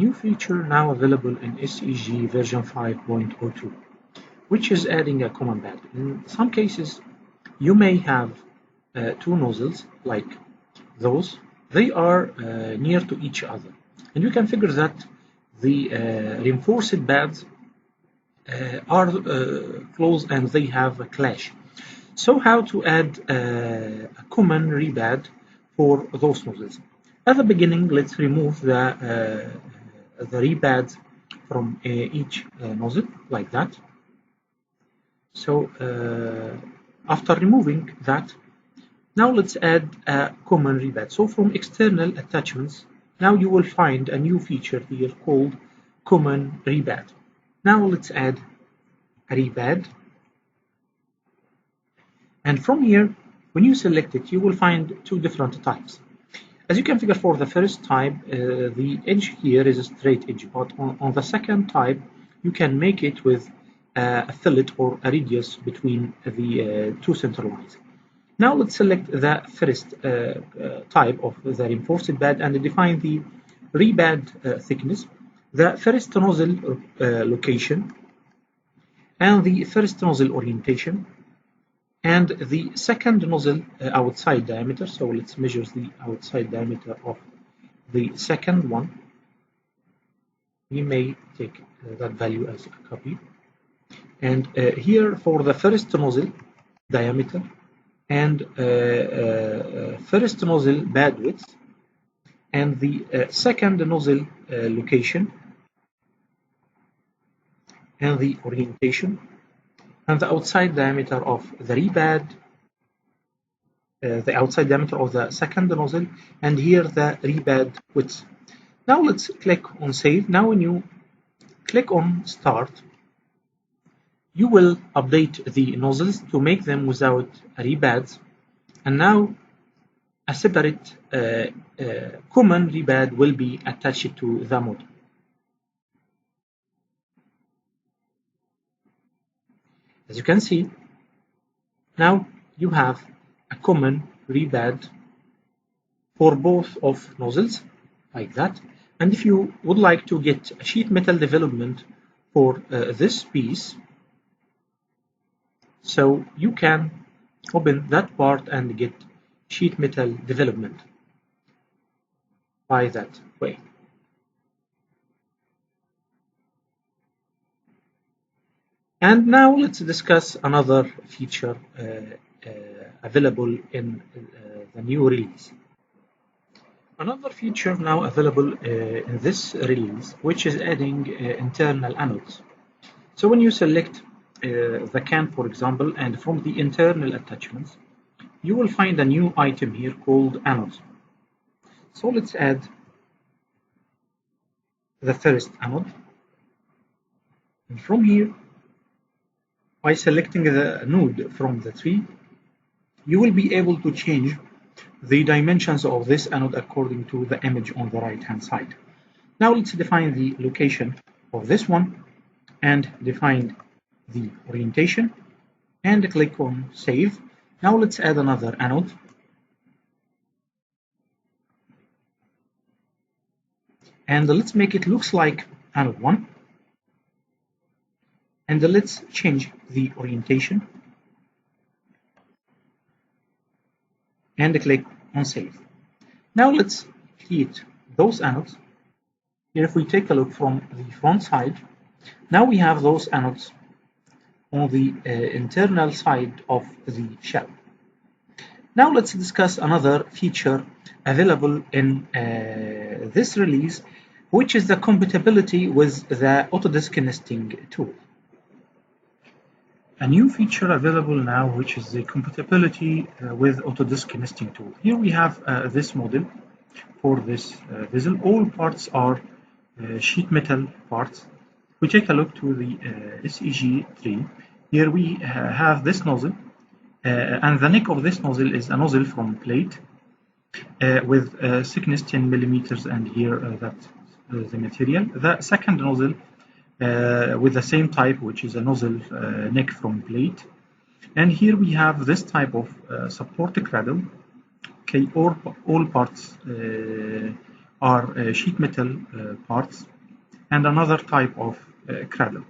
new feature now available in SEG version 5.02, which is adding a common bed. In some cases, you may have two nozzles like those. They are near to each other, and you can figure that the reinforced beds are close and they have a clash. So how to add a common rebed for those nozzles? At the beginning, let's remove the rebeds from each nozzle like that. So after removing that, now let's add a common rebed. So from external attachments, now you will find a new feature here called common rebed. Now let's add a rebed. And from here, when you select it, you will find two different types. As you can figure, for the first type, the edge here is a straight edge, but on the second type, you can make it with a fillet or a radius between the two center lines. Now let's select the first type of the reinforced bed and define the rebed thickness, the first nozzle location, and the first nozzle orientation, and the second nozzle outside diameter. So let's measure the outside diameter of the second one. We may take that value as a copy. And here for the first nozzle diameter and first nozzle bed width and the second nozzle location and the orientation and the outside diameter of the rebed, the outside diameter of the second nozzle, and here the rebed width. Now let's click on save. Now when you click on start, you will update the nozzles to make them without rebeds, and now a separate common rebed will be attached to the model. As you can see, now you have a common rebed for both of nozzles like that. And if you would like to get a sheet metal development for this piece, so you can open that part and get sheet metal development by that way. And now let's discuss another feature available in the new release. Another feature now available in this release, which is adding internal anodes. So when you select the can, for example, and from the internal attachments, you will find a new item here called anodes. So let's add the first anode. And from here, by selecting the node from the tree, you will be able to change the dimensions of this anode according to the image on the right hand side. Now let's define the location of this one and define the orientation and click on save. Now let's add another anode. And let's make it looks like anode 1. And let's change the orientation and click on save. Now let's create those anodes. Here if we take a look from the front side, now we have those anodes on the internal side of the shell. Now let's discuss another feature available in this release, which is the compatibility with the Autodesk nesting tool. A new feature available now, which is the compatibility with Autodesk nesting tool. Here we have this model for this vessel. All parts are sheet metal parts. We take a look to the SEG3. Here we have this nozzle, and the neck of this nozzle is a nozzle from plate with thickness 10 millimeters, and here that's the material. The second nozzle with the same type, which is a nozzle neck from plate. And here we have this type of support cradle. Okay, all parts are sheet metal parts and another type of cradle.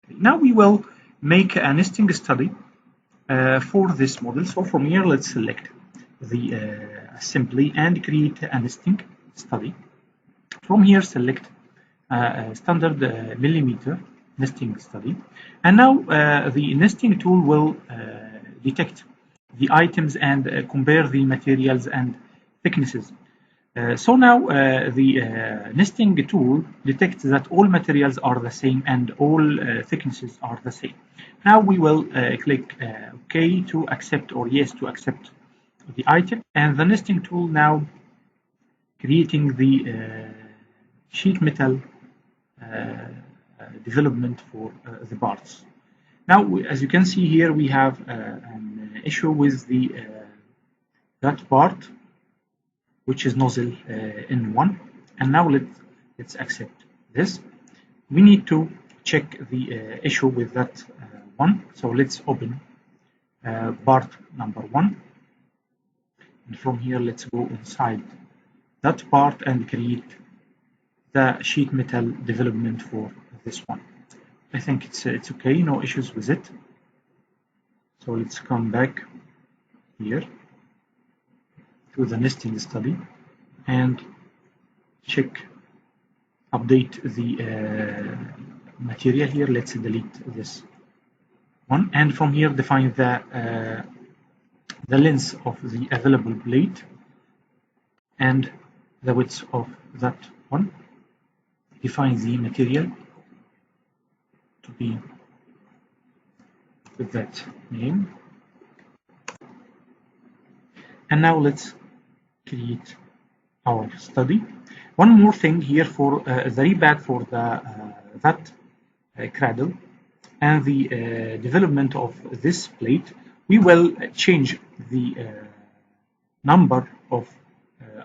Now we will make a nesting study for this model. So from here, let's select the assembly and create a nesting study. From here, select standard millimeter nesting study. And now the nesting tool will detect the items and compare the materials and thicknesses. So now the nesting tool detects that all materials are the same and all thicknesses are the same. Now we will click OK to accept or yes to accept the item, and the nesting tool now creating the sheet metal development for the parts. Now, as you can see here, we have an issue with the that part, which is nozzle N1. And now let's accept this. We need to check the issue with that one. So let's open part number 1. And from here, let's go inside that part and create the sheet metal development for this one. I think it's okay, no issues with it. So let's come back here to the nesting study and check, update the material here. Let's delete this one, and from here define the length of the available plate and the width of that one. Define the material to be with that name. And now let's create our study. One more thing here for the rebad for the that cradle and the development of this plate. We will change the number of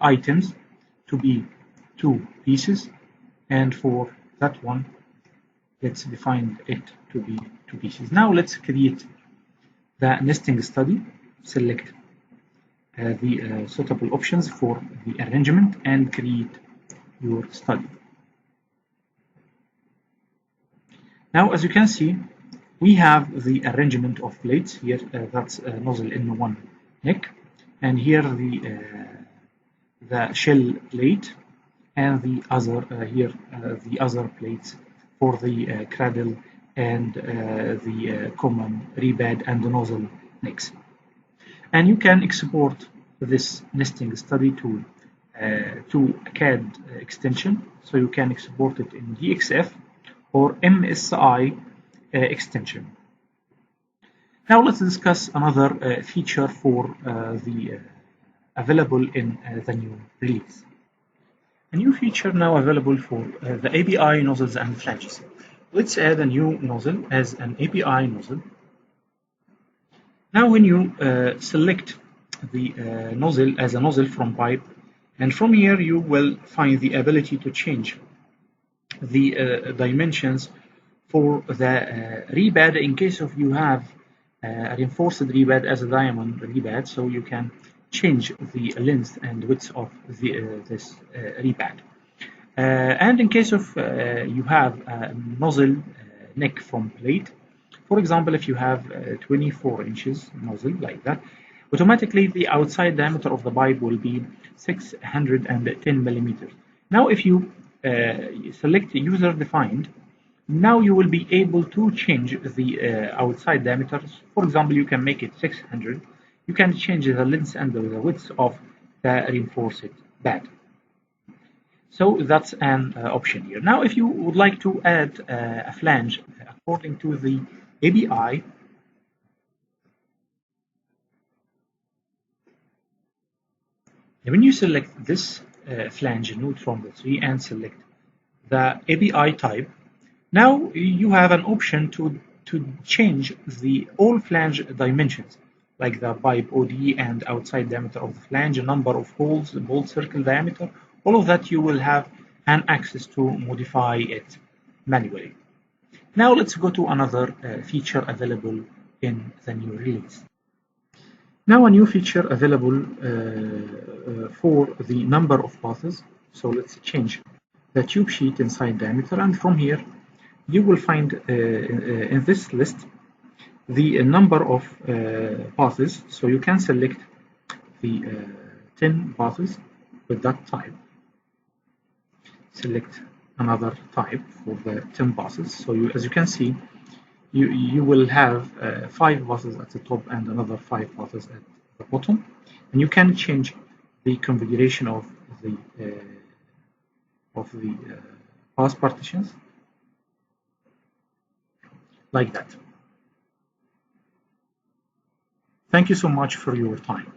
items to be 2 pieces, and for that one, let's define it to be 2 pieces. Now let's create the nesting study. Select the suitable options for the arrangement and create your study. Now, as you can see, we have the arrangement of plates here. That's nozzle N1 neck, and here the shell plate, and the other here the other plates for the cradle and the common rebad and the nozzle necks. And you can export this nesting study to a CAD extension, so you can export it in DXF or MSI extension. Now let's discuss another feature for the available in the new release. A new feature now available for the API nozzles and flanges. Let's add a new nozzle as an API nozzle. Now when you select the nozzle as a nozzle from pipe, and from here you will find the ability to change the dimensions for the rebad in case of you have a reinforced rebad as a diamond rebad, so you can change the length and width of this rebad. And in case of you have a nozzle neck from plate, for example, if you have 24 inches nozzle like that, automatically the outside diameter of the pipe will be 610 millimeters. Now if you select user defined, now you will be able to change the outside diameters. For example, you can make it 600. You can change the length and the width of the reinforced bed. So that's an option here. Now if you would like to add a flange according to the API, when you select this flange node from the tree and select the API type, now you have an option to change the all flange dimensions, like the pipe OD and outside diameter of the flange, number of holes, the bolt circle diameter, all of that you will have an access to modify it manually. Now let's go to another feature available in the new release. Now a new feature available for the number of paths. So let's change the tube sheet inside diameter, and from here you will find in this list the number of paths. So you can select the 10 paths with that type. Select another type for the 10 paths. So as you can see, you will have 5 paths at the top and another 5 paths at the bottom, and you can change the configuration of the path partitions like that. Thank you so much for your time.